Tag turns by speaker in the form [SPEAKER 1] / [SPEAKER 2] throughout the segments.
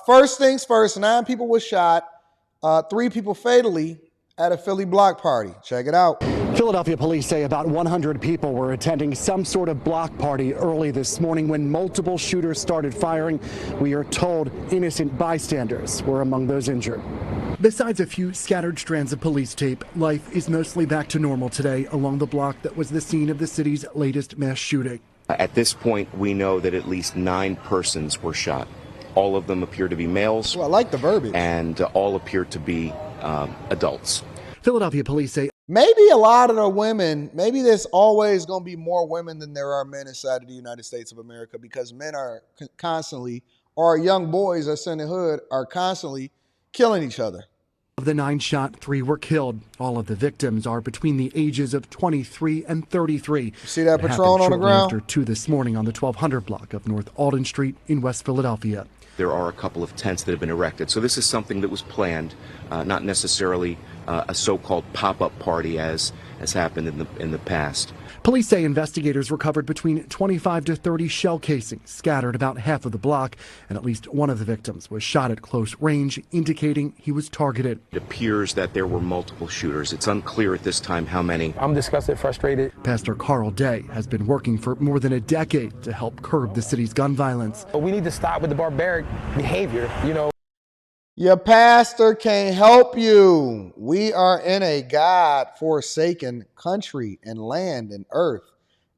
[SPEAKER 1] First things first, 9 people were shot, 3 people fatally at a Philly block party. Check it out.
[SPEAKER 2] Philadelphia police say about 100 people were attending some sort of block party early this morning when multiple shooters started firing. We are told innocent bystanders were among those injured. Besides a few scattered strands of police tape, life is mostly back to normal today along the block that was the scene of the city's latest mass shooting.
[SPEAKER 3] At this point, we know that at least 9 persons were shot. All of them appear to be males.
[SPEAKER 1] Well, I like the verbiage.
[SPEAKER 3] And all appear to be adults.
[SPEAKER 2] Philadelphia police say
[SPEAKER 1] maybe a lot of the women, maybe there's always going to be more women than there are men inside of the United States of America, because men are constantly, or young boys that's in the hood are constantly killing each other.
[SPEAKER 2] Of the 9 shot, 3 were killed. All of the victims are between the ages of 23 and 33.
[SPEAKER 1] You see that Patron on the ground?
[SPEAKER 2] After 2 this morning on the 1200 block of North Alden Street in West Philadelphia.
[SPEAKER 3] There are a couple of tents that have been erected. So this is something that was planned, not necessarily a so-called pop-up party as has happened in the past.
[SPEAKER 2] Police say investigators recovered between 25 to 30 shell casings scattered about half of the block, and at least one of the victims was shot at close range, indicating he was targeted.
[SPEAKER 3] It appears that there were multiple shooters. It's unclear at this time how many.
[SPEAKER 4] I'm disgusted, frustrated.
[SPEAKER 2] Pastor Carl Day has been working for more than a decade to help curb the city's gun violence.
[SPEAKER 4] We need to stop with the barbaric behavior,
[SPEAKER 1] Your pastor can't help you. We are in a God-forsaken country and land and earth.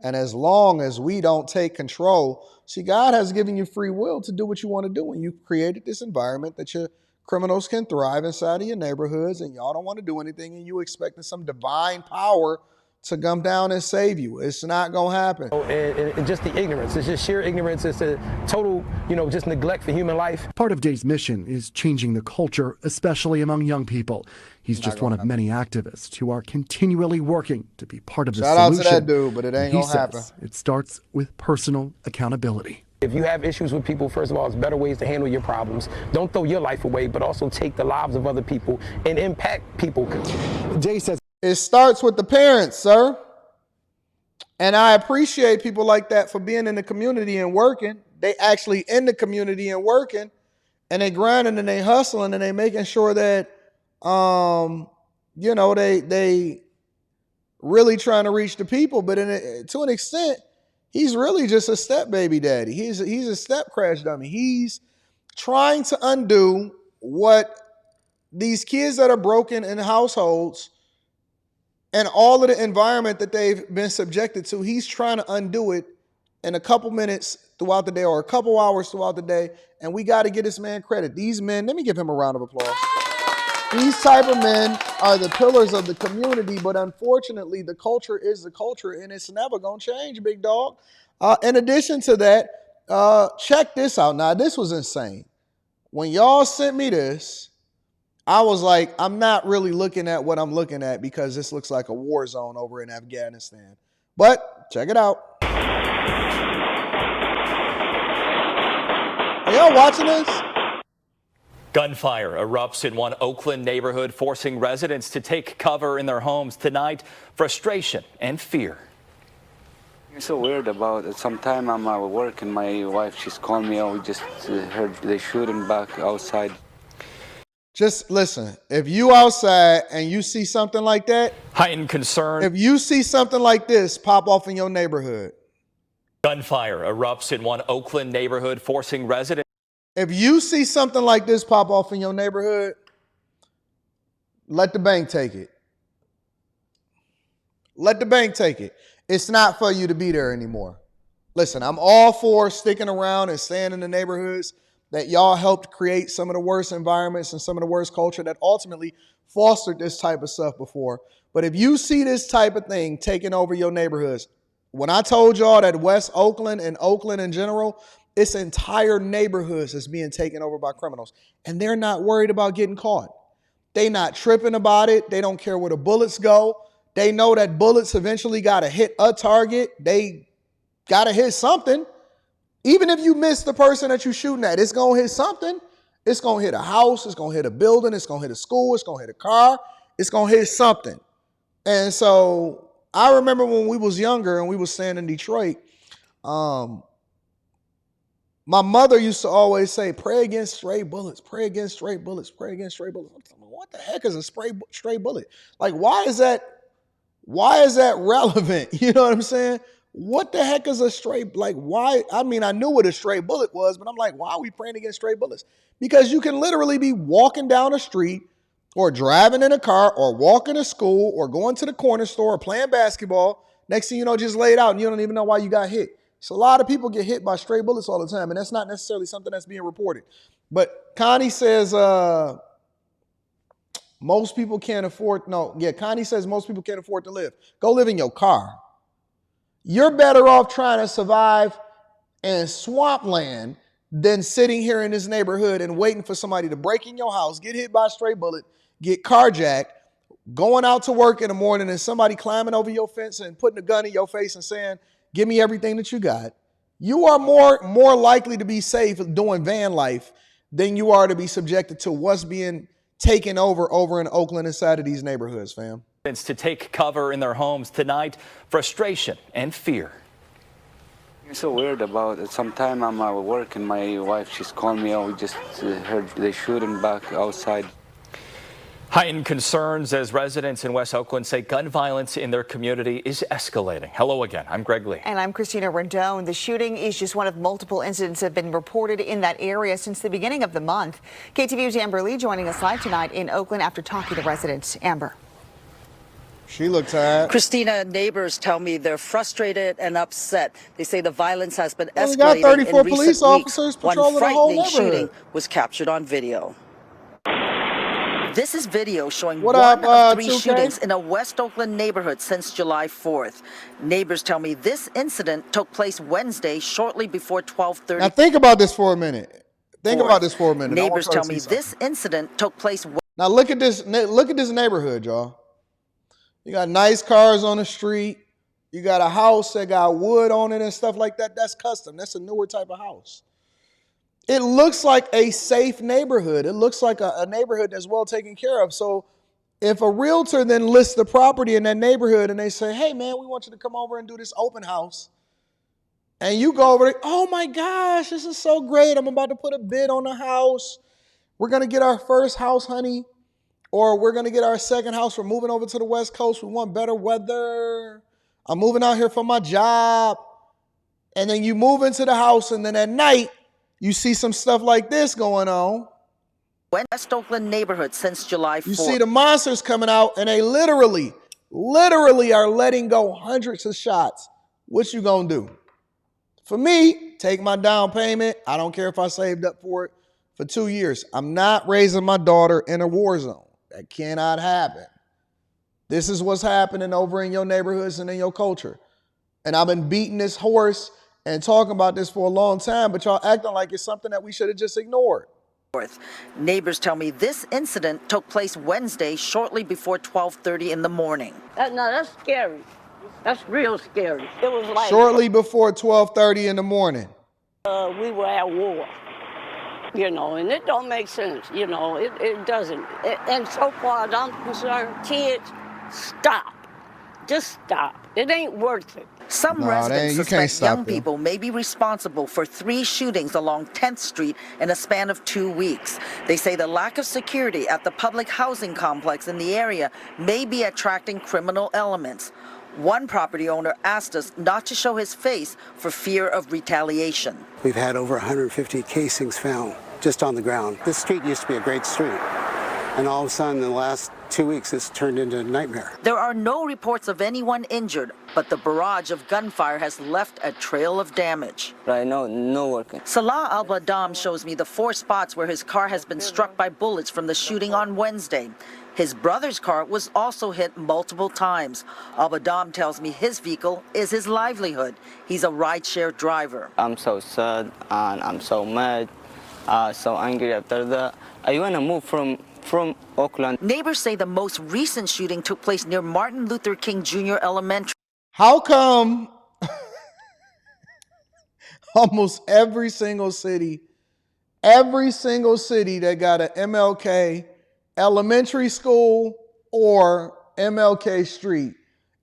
[SPEAKER 1] And as long as we don't take control, see, God has given you free will to do what you want to do. And you've created this environment that your criminals can thrive inside of your neighborhoods, and y'all don't want to do anything, and you expecting some divine power to come down and save you. It's not going to happen.
[SPEAKER 4] And just the ignorance. It's just sheer ignorance. It's a total, just neglect for human life.
[SPEAKER 2] Part of Day's mission is changing the culture, especially among young people. He's just one of many activists who are continually working to be part of the solution.
[SPEAKER 1] Shout out to that dude, but it ain't going to happen.
[SPEAKER 2] It starts with personal accountability.
[SPEAKER 4] If you have issues with people, first of all, it's better ways to handle your problems. Don't throw your life away, but also take the lives of other people and impact people.
[SPEAKER 2] Day says
[SPEAKER 1] it starts with the parents, sir. And I appreciate people like that for being in the community and working. They actually in the community and working, and they grinding and they hustling and they making sure that, they really trying to reach the people. But to an extent, he's really just a step baby daddy. He's a step crash dummy. He's trying to undo what these kids that are broken in households and all of the environment that they've been subjected to. He's trying to undo it in a couple minutes throughout the day or a couple hours throughout the day. And we got to give this man credit. These men, let me give him a round of applause. These type of men are the pillars of the community, but unfortunately, the culture is the culture, and it's never going to change, big dog. In addition to that, check this out. Now, this was insane. When y'all sent me this, I was like, I'm not really looking at what I'm looking at because this looks like a war zone over in Afghanistan. But check it out. Are y'all watching this?
[SPEAKER 5] Gunfire erupts in one Oakland neighborhood, forcing residents to take cover in their homes tonight. Frustration and fear.
[SPEAKER 6] It's so weird about it. Sometime I'm at work and my wife, she's calling me, we just heard they shooting back outside.
[SPEAKER 1] Just listen, if you outside and you see something like that,
[SPEAKER 5] heightened concern.
[SPEAKER 1] If you see something like this pop off in your neighborhood.
[SPEAKER 5] Gunfire erupts in one Oakland neighborhood, forcing residents.
[SPEAKER 1] If you see something like this pop off in your neighborhood, let the bank take it. Let the bank take it. It's not for you to be there anymore. Listen, I'm all for sticking around and staying in the neighborhoods that y'all helped create some of the worst environments and some of the worst culture that ultimately fostered this type of stuff before. But if you see this type of thing taking over your neighborhoods, when I told y'all that West Oakland and Oakland in general, its entire neighborhoods is being taken over by criminals. And they're not worried about getting caught. They not tripping about it. They don't care where the bullets go. They know that bullets eventually got to hit a target. They got to hit something. Even if you miss the person that you're shooting at, it's going to hit something. It's going to hit a house. It's going to hit a building. It's going to hit a school. It's going to hit a car. It's going to hit something. And so I remember when we was younger and we was staying in Detroit, My mother used to always say, pray against stray bullets, pray against stray bullets, pray against stray bullets. I'm like, what the heck is a stray bullet? Like, why is that relevant? You know what I'm saying? What the heck is a stray, like, why? I mean, I knew what a stray bullet was, but I'm like, why are we praying against stray bullets? Because you can literally be walking down the street or driving in a car or walking to school or going to the corner store or playing basketball. Next thing you know, just laid out and you don't even know why you got hit. So a lot of people get hit by stray bullets all the time, and that's not necessarily something that's being reported. But Connie says most people can't afford, Connie says most people can't afford to live. Go live in your car. You're better off trying to survive in swampland than sitting here in this neighborhood and waiting for somebody to break in your house, get hit by a stray bullet, get carjacked, going out to work in the morning and somebody climbing over your fence and putting a gun in your face and saying, give me everything that you got. You are more likely to be safe doing van life than you are to be subjected to what's being taken over in Oakland inside of these neighborhoods, fam.
[SPEAKER 5] To take cover in their homes tonight, frustration and fear.
[SPEAKER 6] It's so weird about it. Sometime I'm at work and my wife, she's calling me, we just heard they shooting back outside.
[SPEAKER 5] Heightened concerns as residents in West Oakland say gun violence in their community is escalating. Hello again, I'm Greg Lee.
[SPEAKER 7] And I'm Christina Rendon. The shooting is just one of multiple incidents that have been reported in that area since the beginning of the month. KTVU's Amber Lee joining us live tonight in Oakland after talking to residents. Amber.
[SPEAKER 1] She looked tired.
[SPEAKER 8] Christina, neighbors tell me they're frustrated and upset. They say the violence has been escalating.
[SPEAKER 1] We got 34
[SPEAKER 8] in
[SPEAKER 1] police
[SPEAKER 8] recent
[SPEAKER 1] officers
[SPEAKER 8] weeks.
[SPEAKER 1] patrolling
[SPEAKER 8] One
[SPEAKER 1] the whole
[SPEAKER 8] frightening
[SPEAKER 1] neighborhood.
[SPEAKER 8] shooting was captured on video. This is video showing
[SPEAKER 1] What
[SPEAKER 8] one
[SPEAKER 1] up,
[SPEAKER 8] of three
[SPEAKER 1] 2K?
[SPEAKER 8] shootings in a West Oakland neighborhood since July 4th. Neighbors tell me this incident took place Wednesday shortly before 12:30.
[SPEAKER 1] Now think about this for a minute. About this for a minute.
[SPEAKER 8] Neighbors tell me this incident took place.
[SPEAKER 1] Now look at this neighborhood, y'all. You got nice cars on the street. You got a house that got wood on it and stuff like that. That's custom. That's a newer type of house. It looks like a safe neighborhood. It looks like a neighborhood that's well taken care of. So if a realtor then lists the property in that neighborhood and they say, hey, man, we want you to come over and do this open house. And you go over there, oh, my gosh, this is so great. I'm about to put a bid on the house. We're going to get our first house, honey. Or we're going to get our second house. We're moving over to the West Coast. We want better weather. I'm moving out here for my job. And then you move into the house and then at night, you see some stuff like this going on.
[SPEAKER 8] West Oakland neighborhood since July 4th.
[SPEAKER 1] You see the monsters coming out and they literally are letting go hundreds of shots. What you gonna do? For me, take my down payment. I don't care if I saved up for it for 2 years. I'm not raising my daughter in a war zone. That cannot happen. This is what's happening over in your neighborhoods and in your culture. And I've been beating this horse and talking about this for a long time, but y'all acting like it's something that we should have just ignored.
[SPEAKER 8] Neighbors tell me this incident took place Wednesday shortly before 12:30 in the morning.
[SPEAKER 9] That's scary. That's real scary. It was like
[SPEAKER 1] shortly before 12:30 in the morning.
[SPEAKER 9] We were at war, and it don't make sense, it doesn't. And so far as I'm concerned, kids, stop. Just stop. It ain't worth it.
[SPEAKER 8] Some residents suspect young people may be responsible for 3 shootings along 10th Street in a span of 2 weeks. They say the lack of security at the public housing complex in the area may be attracting criminal elements. One property owner asked us not to show his face for fear of retaliation.
[SPEAKER 10] We've had over 150 casings found just on the ground. This street used to be a great street, and all of a sudden in the last 2 weeks it's turned into a nightmare.
[SPEAKER 8] There are no reports of anyone injured, but the barrage of gunfire has left a trail of damage.
[SPEAKER 11] Right now, no working.
[SPEAKER 8] Salah Al-Badam shows me the 4 spots where his car has been struck by bullets from the shooting on Wednesday. His brother's car was also hit multiple times. Al-Badam tells me his vehicle is his livelihood. He's a rideshare driver.
[SPEAKER 11] I'm so sad and I'm so mad, so angry after that. I want to move from Oakland.
[SPEAKER 8] Neighbors say the most recent shooting took place near Martin Luther King Jr. Elementary.
[SPEAKER 1] How come almost every single city that got an MLK elementary school or MLK Street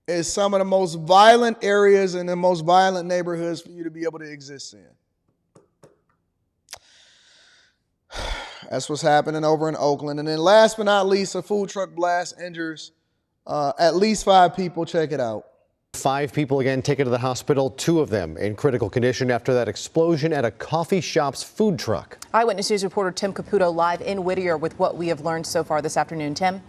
[SPEAKER 1] is some of the most violent areas and the most violent neighborhoods for you to be able to exist in? That's what's happening over in Oakland. And then last but not least, a food truck blast injures at least 5 people. Check it out.
[SPEAKER 12] 5 people again taken to the hospital, 2 of them in critical condition after that explosion at a coffee shop's food truck.
[SPEAKER 13] Eyewitness News reporter Tim Caputo live in Whittier with what we have learned so far this afternoon. Tim?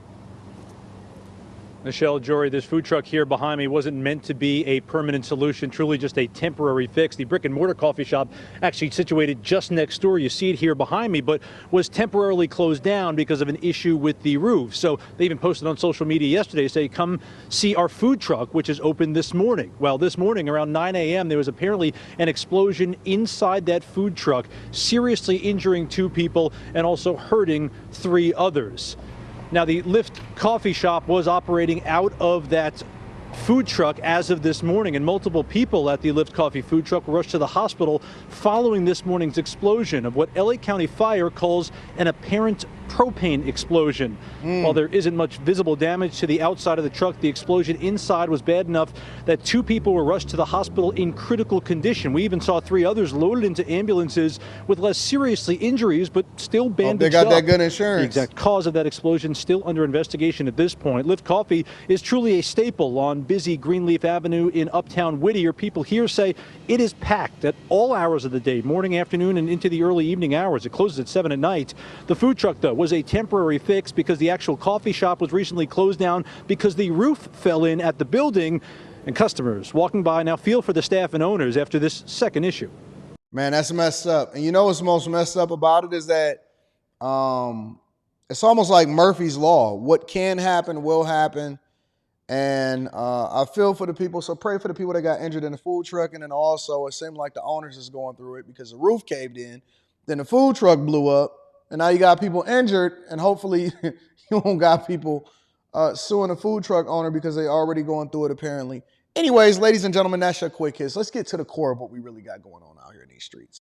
[SPEAKER 14] Michelle, Jory, this food truck here behind me wasn't meant to be a permanent solution, truly just a temporary fix. The brick and mortar coffee shop, actually situated just next door, you see it here behind me, but was temporarily closed down because of an issue with the roof. So they even posted on social media yesterday to say, come see our food truck, which is open this morning. Well, this morning around 9 a.m., there was apparently an explosion inside that food truck, seriously injuring 2 people and also hurting 3 others. Now, the Lift coffee shop was operating out of that food truck as of this morning, and multiple people at the Lift Coffee food truck were rushed to the hospital following this morning's explosion of what LA County Fire calls an apparent propane explosion. While there isn't much visible damage to the outside of the truck, the explosion inside was bad enough that 2 people were rushed to the hospital in critical condition. We even saw 3 others loaded into ambulances with less seriously injuries, but still bandaged up.
[SPEAKER 1] They got that good insurance.
[SPEAKER 14] The exact cause of that explosion still under investigation at this point. Lift Coffee is truly a staple on busy Greenleaf Avenue in Uptown Whittier. People here say it is packed at all hours of the day, morning, afternoon, and into the early evening hours. It closes at 7 at night. The food truck, though, was a temporary fix because the actual coffee shop was recently closed down because the roof fell in at the building, and customers walking by now feel for the staff and owners after this second issue.
[SPEAKER 1] Man, that's messed up. And you know what's most messed up about it is that it's almost like Murphy's Law. What can happen will happen. And I feel for the people, so pray for the people that got injured in the food truck. And then also it seemed like the owners is going through it because the roof caved in, then the food truck blew up, and now you got people injured, and hopefully you won't got people suing the food truck owner because they already going through it apparently. Anyways, ladies and gentlemen, that's your quick hits. Let's get to the core of what we really got going on out here in these streets.